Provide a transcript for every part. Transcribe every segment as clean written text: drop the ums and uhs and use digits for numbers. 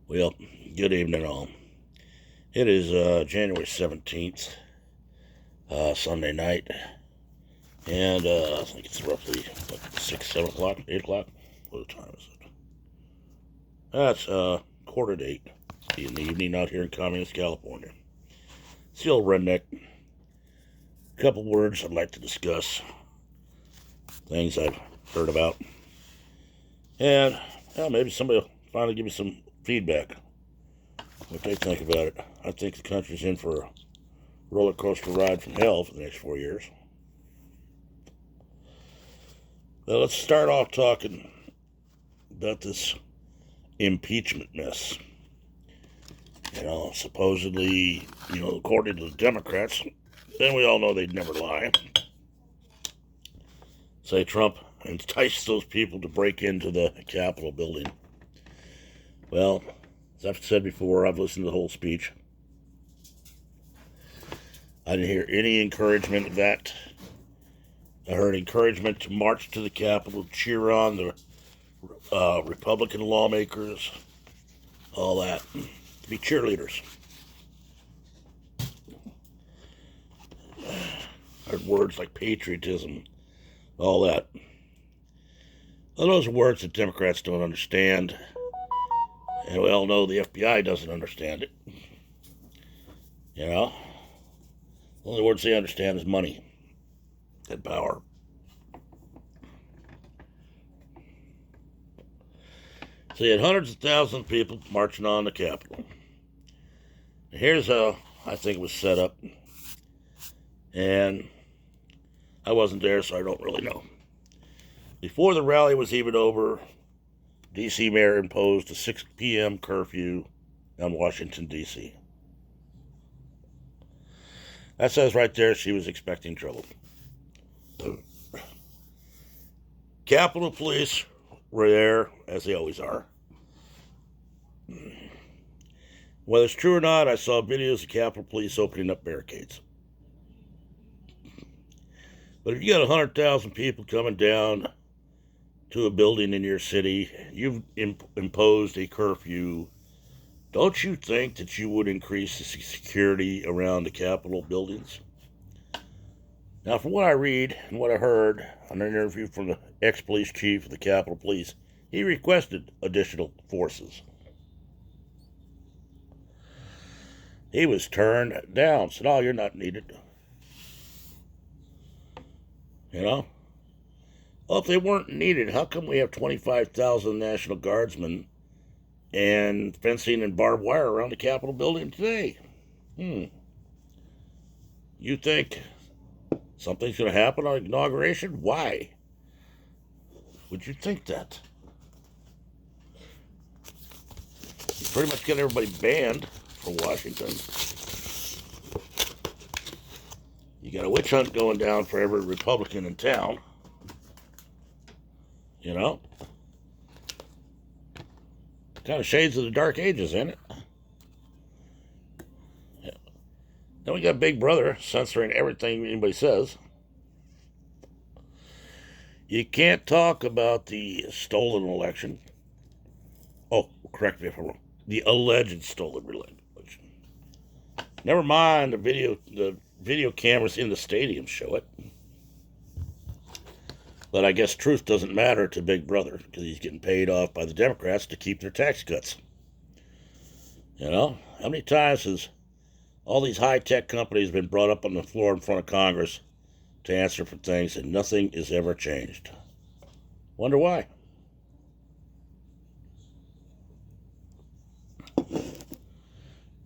Well, good evening, all. It is January 17th, Sunday night, and I think it's roughly 6, 7 o'clock, 8 o'clock. What time is it? That's quarter to 8 in the evening out here in Communist California. Still redneck. A couple words I'd like to discuss, things I've heard about, and maybe somebody will finally give me some feedback, what they think about it. I think the country's in for a roller coaster ride from hell for the next 4 years. Well, let's start off talking about this impeachment mess. Supposedly, according to the Democrats, and we all know they'd never lie, say Trump enticed those people to break into the Capitol building. Well, as I've said before, I've listened to the whole speech. I didn't hear any encouragement of that. I heard encouragement to march to the Capitol, cheer on the Republican lawmakers, all that, to be cheerleaders. I heard words like patriotism, all that. Well, those are words that Democrats don't understand, and we all know the FBI doesn't understand it. The only words they understand is money and power. So you had hundreds of thousands of people marching on the Capitol. Here's how I think it was set up. And I wasn't there, so I don't really know. Before the rally was even over, D.C. mayor imposed a 6 p.m. curfew on Washington, D.C. That says right there she was expecting trouble. Capitol Police were there, as they always are. Whether it's true or not, I saw videos of Capitol Police opening up barricades. But if you got 100,000 people coming down to a building in your city, you've imposed a curfew, don't you think that you would increase the security around the Capitol buildings? Now, from what I read and what I heard on an interview from the ex-police chief of the Capitol Police, he requested additional forces. He was turned down, said, "Oh, you're not needed." Well, if they weren't needed, how come we have 25,000 National Guardsmen and fencing and barbed wire around the Capitol building today? You think something's going to happen on inauguration? Why would you think that? You pretty much got everybody banned from Washington. You got a witch hunt going down for every Republican in town. Kind of shades of the Dark Ages, ain't it? Yeah. Then we got Big Brother censoring everything anybody says. You can't talk about the stolen election. Oh, correct me if I'm wrong. The alleged stolen election. Never mind the video cameras in the stadium show it. But I guess truth doesn't matter to Big Brother because he's getting paid off by the Democrats to keep their tax cuts. How many times has all these high-tech companies been brought up on the floor in front of Congress to answer for things and nothing is ever changed? Wonder why.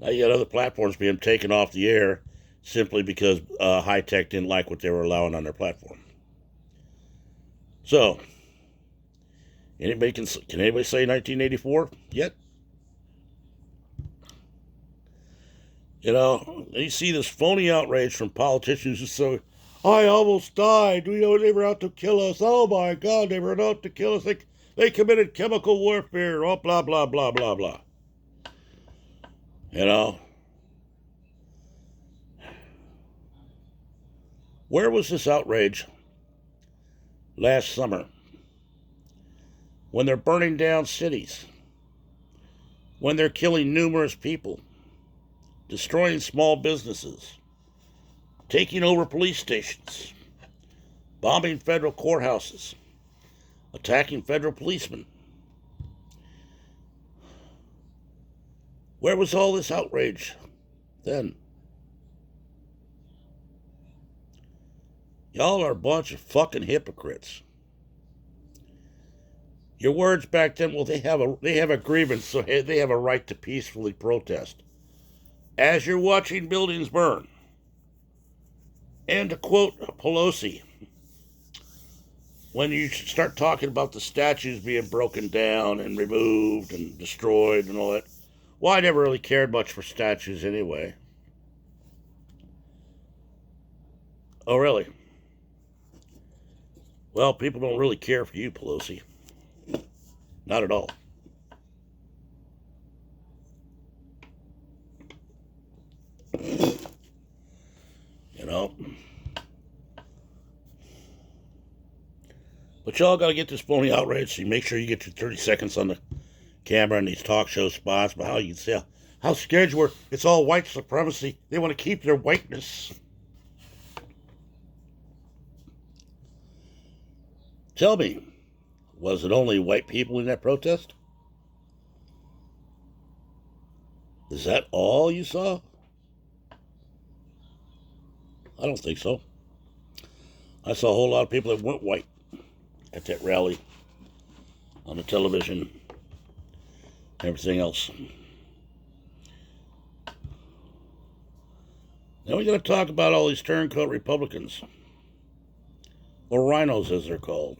Now you got other platforms being taken off the air simply because high-tech didn't like what they were allowing on their platform. So, can anybody say 1984 yet? You see this phony outrage from politicians who say, "I almost died. They were out to kill us. Oh my God, they were out to kill us. They committed chemical warfare. Oh, blah, blah, blah, blah, blah." Where was this outrage last summer when they're burning down cities? when they're killing numerous people, destroying small businesses, taking over police stations, bombing federal courthouses, attacking federal policemen? Where was all this outrage then? Y'all are a bunch of fucking hypocrites. Your words back then, well, they have a grievance, so they have a right to peacefully protest. As you're watching buildings burn, and to quote Pelosi, when you start talking about the statues being broken down and removed and destroyed and all that, well, I never really cared much for statues anyway. Oh, really? Well, people don't really care for you, Pelosi. Not at all. You know? But y'all gotta get this phony outrage, so you make sure you get your 30 seconds on the camera in these talk show spots about how you can say how scared you were. It's all white supremacy. They want to keep their whiteness. Tell me, was it only white people in that protest? Is that all you saw? I don't think so. I saw a whole lot of people that weren't white at that rally, on the television, everything else. Now we're going to talk about all these turncoat Republicans, or rhinos as they're called.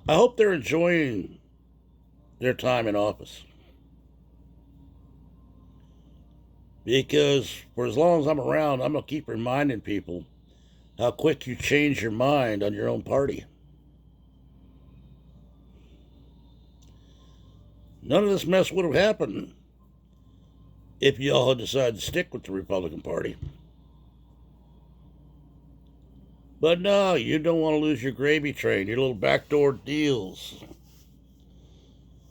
I hope they're enjoying their time in office. Because for as long as I'm around, I'm going to keep reminding people how quick you change your mind on your own party. None of this mess would have happened if y'all had decided to stick with the Republican Party. But no, you don't want to lose your gravy train, your little backdoor deals.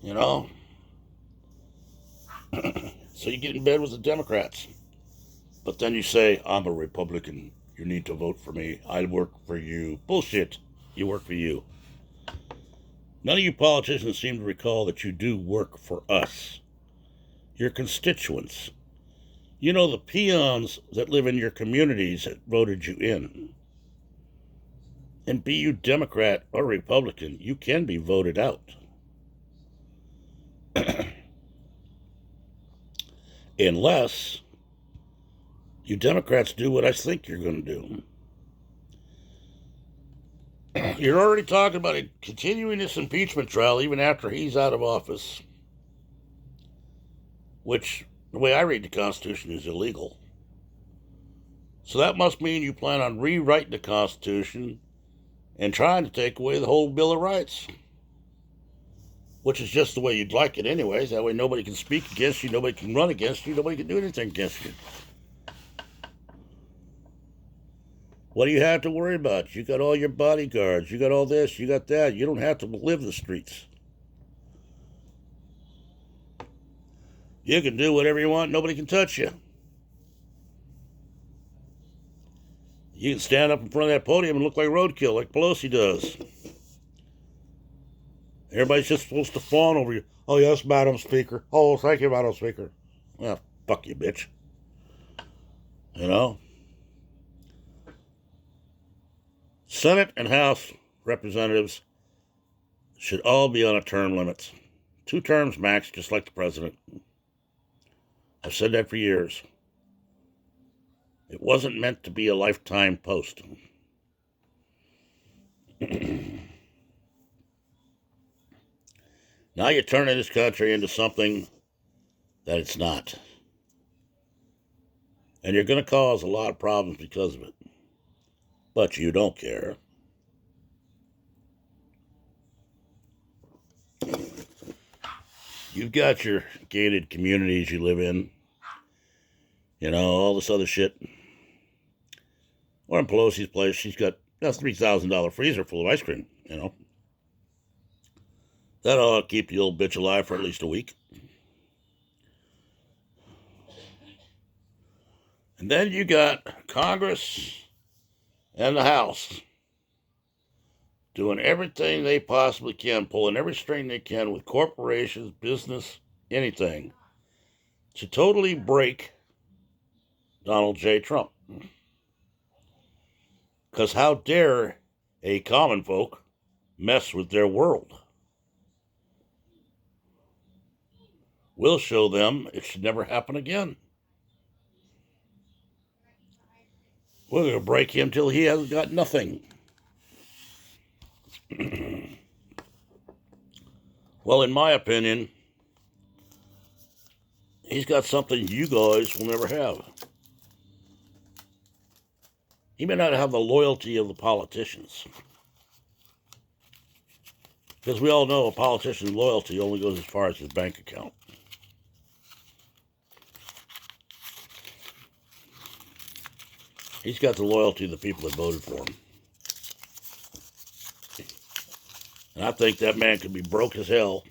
You know? So you get in bed with the Democrats. But then you say, I'm a Republican. You need to vote for me. I work for you. Bullshit. You work for you. None of you politicians seem to recall that you do work for us. Your constituents. You know, the peons that live in your communities that voted you in. And be you Democrat or Republican, you can be voted out. Unless you Democrats do what I think you're going to do. You're already talking about continuing this impeachment trial even after he's out of office, which, the way I read the Constitution, is illegal. So that must mean you plan on rewriting the Constitution and trying to take away the whole Bill of Rights, which is just the way you'd like it anyways. That way nobody can speak against you, nobody can run against you, nobody can do anything against you. What do you have to worry about? You got all your bodyguards, you got all this, you got that. You don't have to live the streets. You can do whatever you want, nobody can touch you. You can stand up in front of that podium and look like roadkill, like Pelosi does. Everybody's just supposed to fawn over you. Oh, yes, Madam Speaker. Oh, thank you, Madam Speaker. Well, fuck you, bitch. You know? Senate and House representatives should all be on a term limit. 2 terms max, just like the president. I've said that for years. It wasn't meant to be a lifetime post. Now you're turning this country into something that it's not. And you're going to cause a lot of problems because of it. But you don't care. You've got your gated communities you live in. You know, all this other shit. Or in Pelosi's place, she's got a $3,000 freezer full of ice cream, you know. That ought to keep the old bitch alive for at least a week. And then you got Congress and the House doing everything they possibly can, pulling every string they can with corporations, business, anything, to totally break Donald J. Trump. Because how dare a common folk mess with their world? We'll show them it should never happen again. We're going to break him till he hasn't got nothing. Well, in my opinion, he's got something you guys will never have. He may not have the loyalty of the politicians. Because we all know a politician's loyalty only goes as far as his bank account. He's got the loyalty of the people that voted for him. And I think that man could be broke as hell,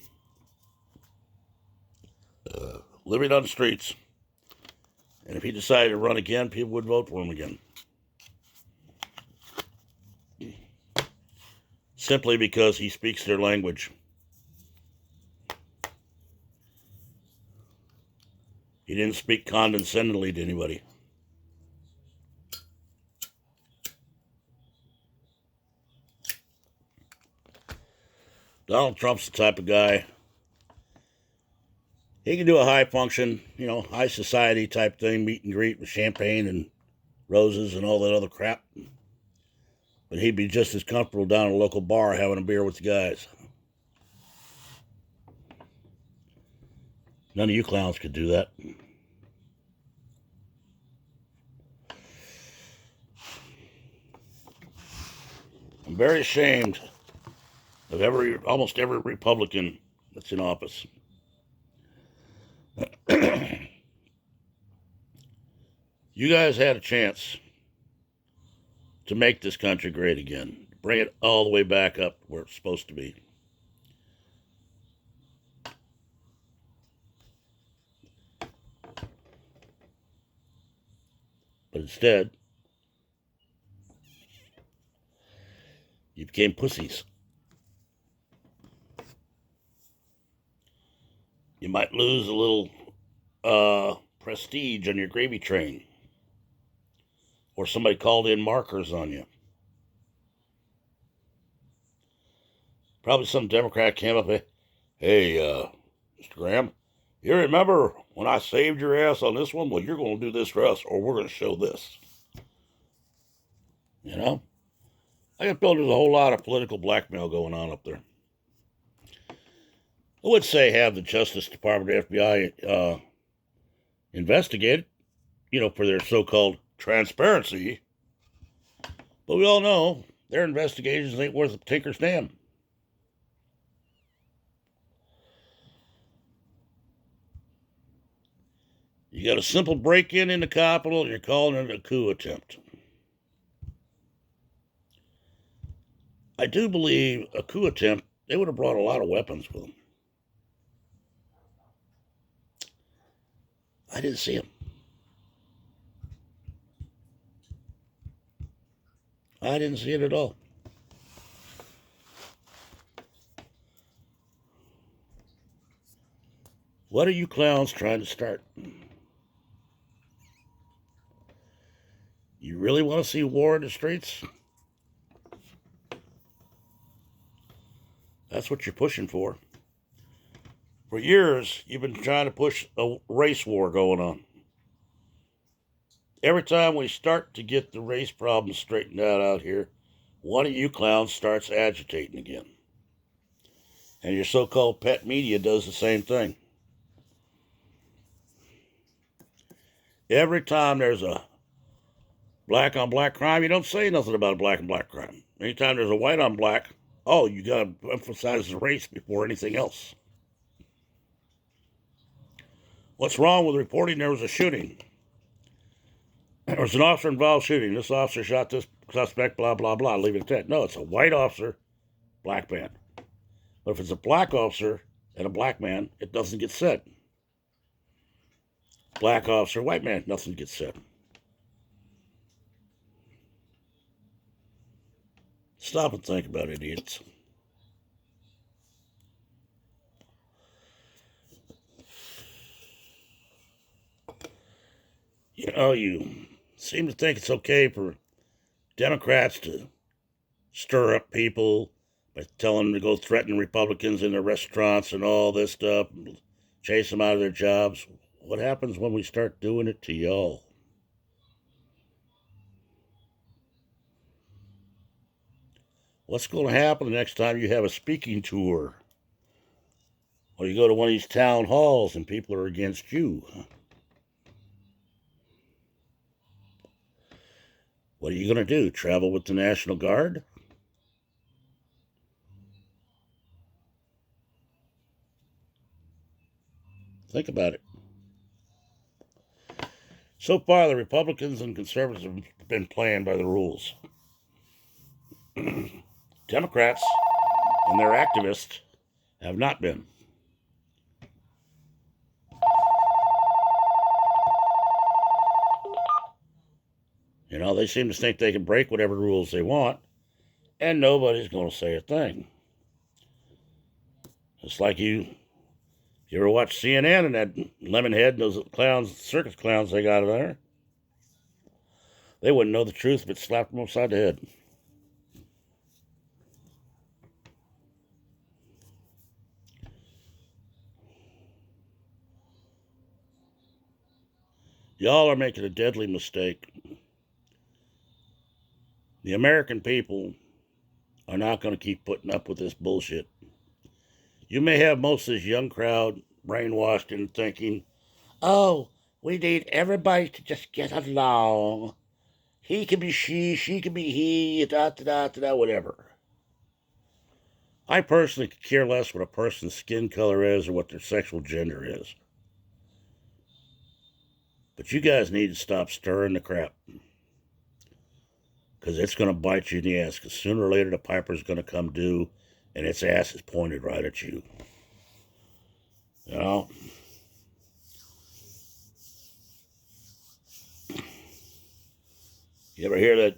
living on the streets. And if he decided to run again, people would vote for him again. Simply because he speaks their language. He didn't speak condescendingly to anybody. Donald Trump's the type of guy, he can do a high function, high society type thing, meet and greet with champagne and roses and all that other crap. But he'd be just as comfortable down at a local bar having a beer with the guys. None of you clowns could do that. I'm very ashamed of almost every Republican that's in office. You guys had a chance to make this country great again, bring it all the way back up where it's supposed to be. But instead, you became pussies. You might lose a little prestige on your gravy train. Or somebody called in markers on you. Probably some Democrat came up and, hey, Mr. Graham, you remember when I saved your ass on this one? Well, you're going to do this for us, or we're going to show this. I just feel there's a whole lot of political blackmail going on up there. I would say have the Justice Department, FBI, investigated, for their so-called transparency. But we all know their investigations ain't worth a tinker's damn. You got a simple break-in the Capitol, and you're calling it a coup attempt. I do believe a coup attempt, they would have brought a lot of weapons with them. I didn't see them. I didn't see it at all. What are you clowns trying to start? You really want to see war in the streets? That's what you're pushing for. For years, you've been trying to push a race war going on. Every time we start to get the race problem straightened out here, one of you clowns starts agitating again. And your so-called pet media does the same thing. Every time there's a black on black crime, you don't say nothing about a black on black crime. Anytime there's a white on black, you got to emphasize the race before anything else. What's wrong with reporting there was a shooting? There was an officer-involved shooting. This officer shot this suspect, blah, blah, blah, leave it at that. No, it's a white officer, black man. But if it's a black officer and a black man, it doesn't get said. Black officer, white man, nothing gets said. Stop and think about it, idiots. You know, you seem to think it's okay for Democrats to stir up people by telling them to go threaten Republicans in their restaurants and all this stuff, chase them out of their jobs. What happens when we start doing it to y'all? What's going to happen the next time you have a speaking tour? Or you go to one of these town halls and people are against you? What are you going to do? Travel with the National Guard? Think about it. So far, the Republicans and conservatives have been playing by the rules. Democrats and their activists have not been. You know, they seem to think they can break whatever rules they want, and nobody's going to say a thing. It's like you ever watch CNN and that Lemonhead and those clowns, circus clowns they got in there? They wouldn't know the truth if it slapped them upside the head. Y'all are making a deadly mistake. The American people are not going to keep putting up with this bullshit. You may have most of this young crowd brainwashed into thinking, oh, we need everybody to just get along. He can be she can be he, whatever. I personally could care less what a person's skin color is or what their sexual gender is. But you guys need to stop stirring the crap. Because it's going to bite you in the ass. Because sooner or later the piper's going to come due and its ass is pointed right at you. You know? You ever hear that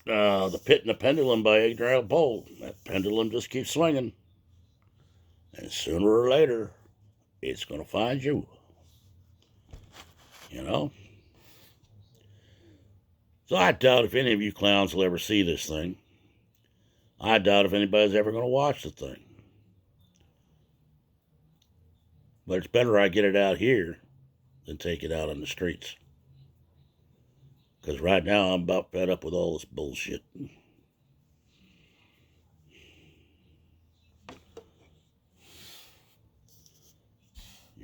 The Pit and the Pendulum by Edgar Allan Poe? That pendulum just keeps swinging. And sooner or later, it's going to find you. You know? So I doubt if any of you clowns will ever see this thing. I doubt if anybody's ever going to watch the thing. But it's better I get it out here than take it out on the streets. Because right now I'm about fed up with all this bullshit. You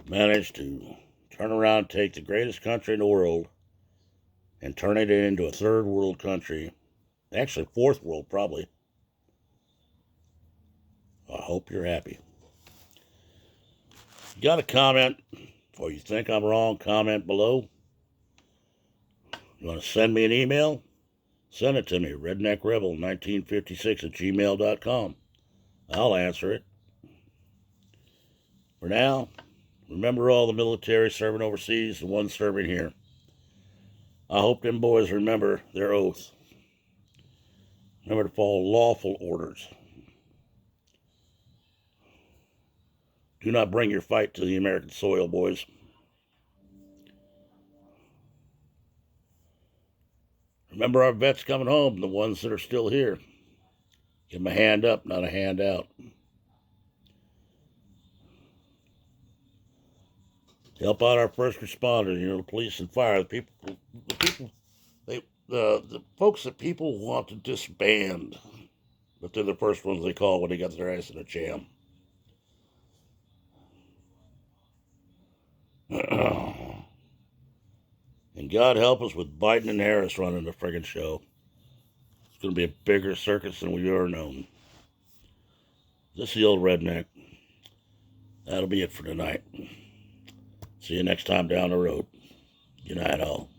managed to turn around and take the greatest country in the world and turn it into a third world country. Actually, fourth world, probably. I hope you're happy. You got a comment, or you think I'm wrong, comment below. You want to send me an email? Send it to me, redneckrebel1956@gmail.com. I'll answer it. For now, remember all the military serving overseas, the ones serving here. I hope them boys remember their oath. Remember to follow lawful orders. Do not bring your fight to the American soil, boys. Remember our vets coming home, the ones that are still here. Give them a hand up, not a hand out. Help out our first responders, the police and fire, the folks that people want to disband, but they're the first ones they call when they got their ass in a jam. And God help us with Biden and Harris running the friggin' show. It's going to be a bigger circus than we've ever known. This is the old redneck. That'll be it for tonight. See you next time down the road. Good night, all.